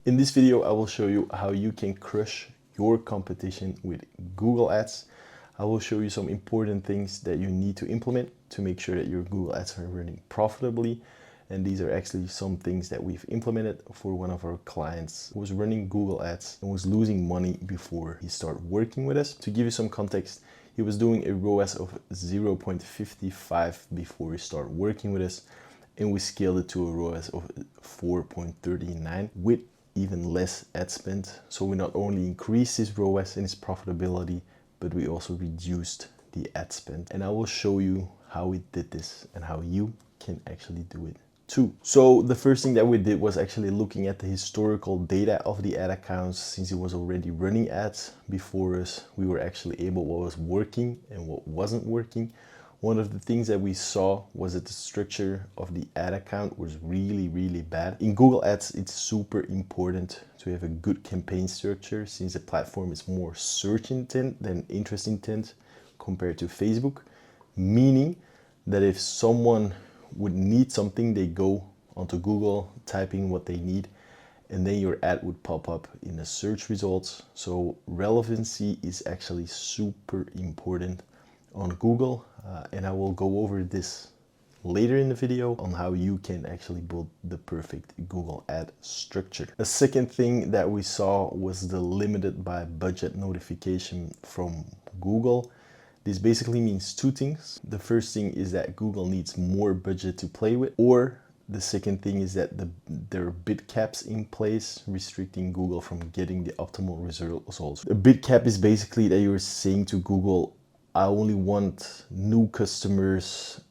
In this video, I will show you how you can crush your competition with Google Ads. I will show you some important things that you need to implement to make sure that your Google Ads are running profitably. And these are actually some things that we've implemented for one of our clients who was running Google Ads and was losing money before he started working with us. To give you some context, he was doing a ROAS of 0.55 before he started working with us, and we scaled it to a ROAS of 4.39 with even less ad spend. So we not only increased his ROAS and his profitability, but we also reduced the ad spend. And I will show you how we did this and how you can actually do it too. So the first thing that we did was actually looking at the historical data of the ad accounts. Since he was already running ads before us, we were actually able what was working and what wasn't working. One of the things that we saw was that the structure of the ad account was really bad. In Google Ads, it's super important to have a good campaign structure, since the platform is more search intent than interest intent compared to Facebook. Meaning that if someone would need something, they go onto Google, typing what they need, and then your ad would pop up in the search results. So relevancy is actually super important on Google, and I will go over this later in the video on how you can actually build the perfect Google ad structure. A second thing that we saw was the limited by budget notification from Google. This basically means two things. The first thing is that Google needs more budget to play with, or the second thing is that there are bid caps in place restricting Google from getting the optimal results. A bid cap is basically that you're saying to Google, I only want new customers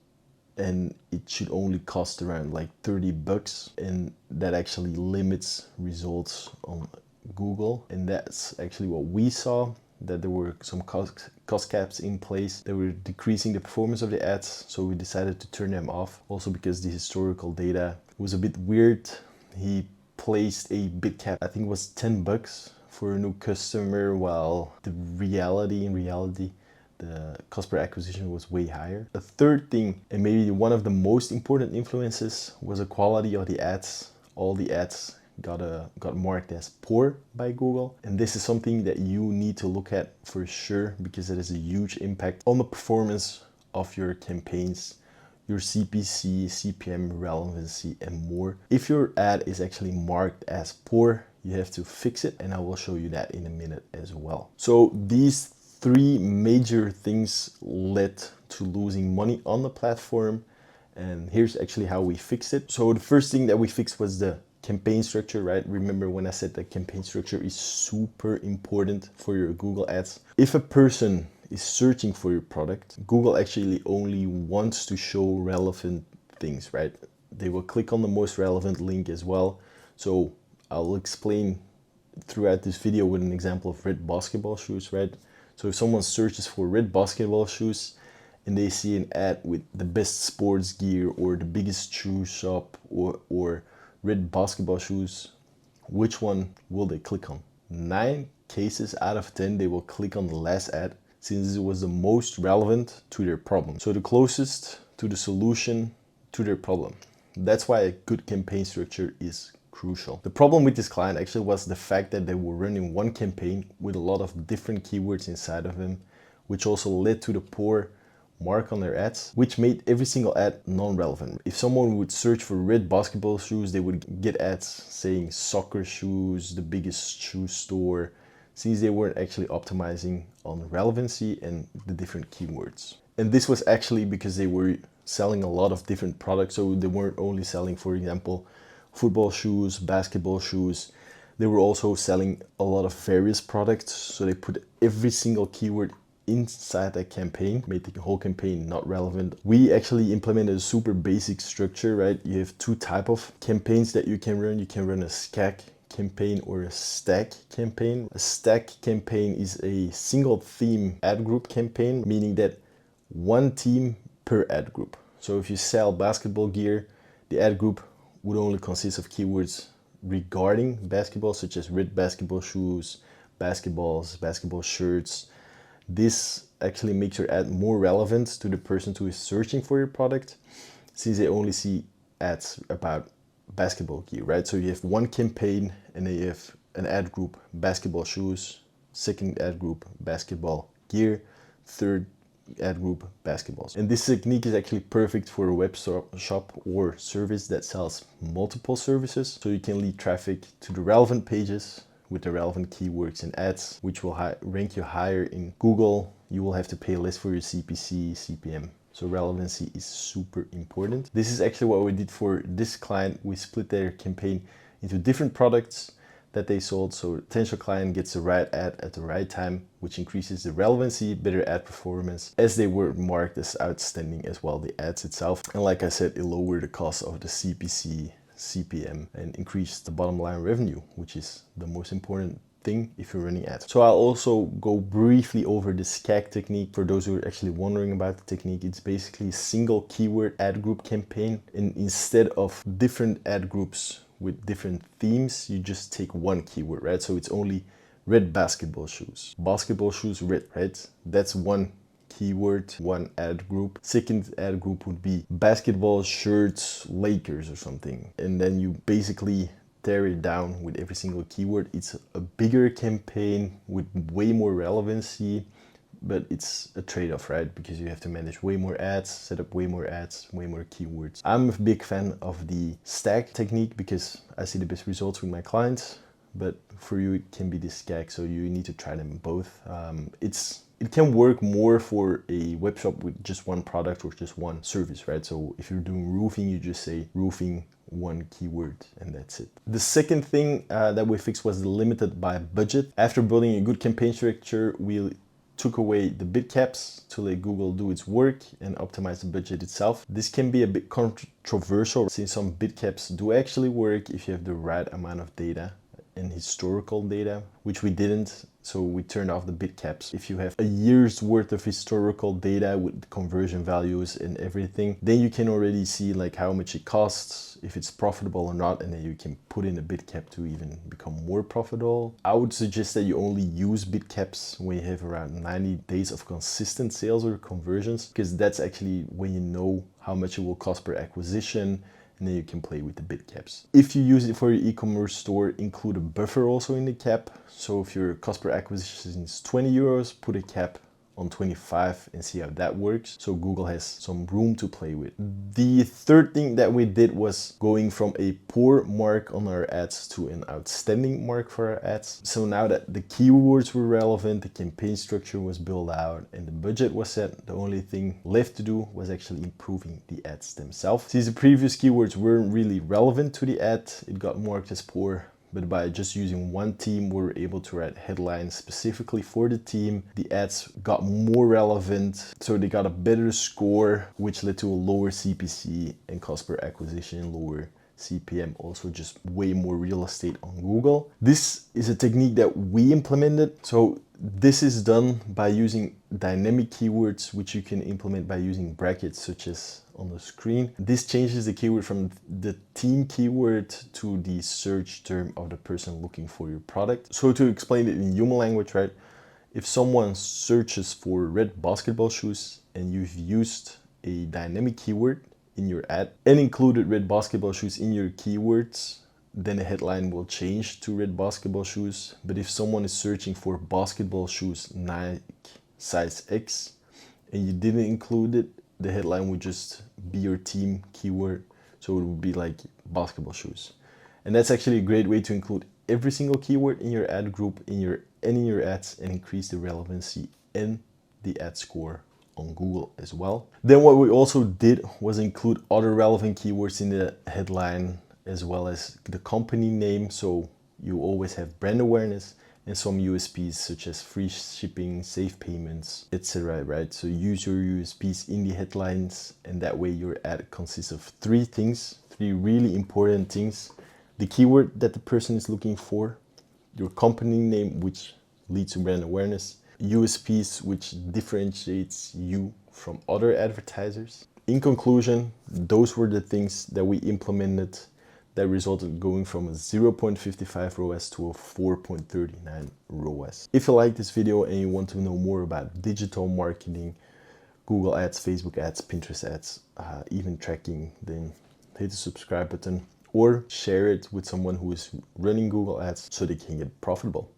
and it should only cost around like 30 bucks, and that actually limits results on Google. And that's actually what we saw, that there were some cost caps in place that were decreasing the performance of the ads, so we decided to turn them off. Also because the historical data was a bit weird. He placed a bid cap, I think it was 10 bucks for a new customer, while in reality the cost per acquisition was way higher. The third thing, and maybe one of the most important influences, was the quality of the ads. All the ads got marked as poor by Google, and this is something that you need to look at for sure, because it has a huge impact on the performance of your campaigns, your CPC, CPM, relevancy, and more. If your ad is actually marked as poor, you have to fix it, and I will show you that in a minute as well. So these three major things led to losing money on the platform, and here's actually how we fixed it. So the first thing that we fixed was the campaign structure, right? Remember when I said that campaign structure is super important for your Google Ads. If a person is searching for your product, Google actually only wants to show relevant things, right? They will click on the most relevant link as well. So I'll explain throughout this video with an example of red basketball shoes, right? So if someone searches for red basketball shoes and they see an ad with the best sports gear or the biggest shoe shop or red basketball shoes, which one will they click on? 9 cases out of 10, they will click on the last ad, since it was the most relevant to their problem. So the closest to the solution to their problem. That's why a good campaign structure is crucial. The problem with this client actually was the fact that they were running one campaign with a lot of different keywords inside of them, which also led to the poor mark on their ads, which made every single ad non-relevant. If someone would search for red basketball shoes, they would get ads saying soccer shoes, the biggest shoe store, since they weren't actually optimizing on relevancy and the different keywords. And this was actually because they were selling a lot of different products. So they weren't only selling, for example, football shoes, basketball shoes. They were also selling a lot of various products. So they put every single keyword inside that campaign, made the whole campaign not relevant. We actually implemented a super basic structure, right? You have two types of campaigns that you can run. You can run a SCAC campaign or a stack campaign. A stack campaign is a single theme ad group campaign, meaning that one theme per ad group. So if you sell basketball gear, the ad group would only consist of keywords regarding basketball, such as red basketball shoes, basketballs, basketball shirts. This actually makes your ad more relevant to the person who is searching for your product, since they only see ads about basketball gear, right? So you have one campaign and then you have an ad group, basketball shoes, second ad group, basketball gear, third ad group, basketballs. And this technique is actually perfect for a web shop or service that sells multiple services. So you can lead traffic to the relevant pages with the relevant keywords and ads, which will rank you higher in Google. You will have to pay less for your CPC, CPM. So relevancy is super important. This is actually what we did for this client. We split their campaign into different products that they sold. So potential client gets the right ad at the right time, which increases the relevancy, better ad performance, as they were marked as outstanding as well, the ads itself. And like I said, it lowered the cost of the CPC, CPM, and increased the bottom line revenue, which is the most important thing if you're running ads. So I'll also go briefly over the SCAG technique. For those who are actually wondering about the technique, it's basically a single keyword ad group campaign. And instead of different ad groups with different themes, you just take one keyword, right? So it's only red basketball shoes. Basketball shoes, red, right? That's one keyword, one ad group. Second ad group would be basketball shirts, Lakers or something. And then you basically tear it down with every single keyword. It's a bigger campaign with way more relevancy, but it's a trade-off, right? Because you have to manage way more ads, set up way more ads, way more keywords. I'm a big fan of the stack technique because I see the best results with my clients, but for you it can be the SCAG, so you need to try them both. It can work more for a web shop with just one product or just one service, right? So if you're doing roofing, you just say roofing, one keyword, and that's it. The second thing that we fixed was the limited by budget. After building a good campaign structure, we took away the bid caps to let Google do its work and optimize the budget itself. This can be a bit controversial since some bid caps do actually work if you have the right amount of data and historical data, which we didn't. So we turned off the bid caps. If you have a year's worth of historical data with conversion values and everything, then you can already see like how much it costs, if it's profitable or not, and then you can put in a bid cap to even become more profitable. I would suggest that you only use bid caps when you have around 90 days of consistent sales or conversions, because that's actually when you know how much it will cost per acquisition, and then you can play with the bid caps. If you use it for your e-commerce store, include a buffer also in the cap. So if your cost per acquisition is 20 euros, put a cap on 25 and see how that works. So Google has some room to play with. The third thing that we did was going from a poor mark on our ads to an outstanding mark for our ads. So now that the keywords were relevant, the campaign structure was built out, and the budget was set, the only thing left to do was actually improving the ads themselves. Since the previous keywords weren't really relevant to the ad, it got marked as poor. But by just using one theme, we were able to write headlines specifically for the theme. The ads got more relevant, so they got a better score, which led to a lower CPC and cost per acquisition, lower CPM, also just way more real estate on Google. This is a technique that we implemented. So this is done by using dynamic keywords, which you can implement by using brackets such as on the screen. This changes the keyword from the theme keyword to the search term of the person looking for your product. So to explain it in human language, right? If someone searches for red basketball shoes and you've used a dynamic keyword in your ad and included red basketball shoes in your keywords, then the headline will change to red basketball shoes. But if someone is searching for basketball shoes Nike size X and you didn't include it, the headline would just be your theme keyword. So it would be like basketball shoes. And that's actually a great way to include every single keyword in your ad group, in your ads, and increase the relevancy and the ad score on Google as well. Then what we also did was include other relevant keywords in the headline, as well as the company name. So you always have brand awareness and some USPs such as free shipping, safe payments, etc. Right? So use your USPs in the headlines, and that way your ad consists of three really important things: the keyword that the person is looking for, your company name, which leads to brand awareness, USPs, which differentiates you from other advertisers. In conclusion, those were the things that we implemented that resulted going from a 0.55 ROAS to a 4.39 ROAS. If you like this video and you want to know more about digital marketing, Google ads, Facebook ads, Pinterest ads, even tracking, then hit the subscribe button or share it with someone who is running Google Ads so they can get profitable.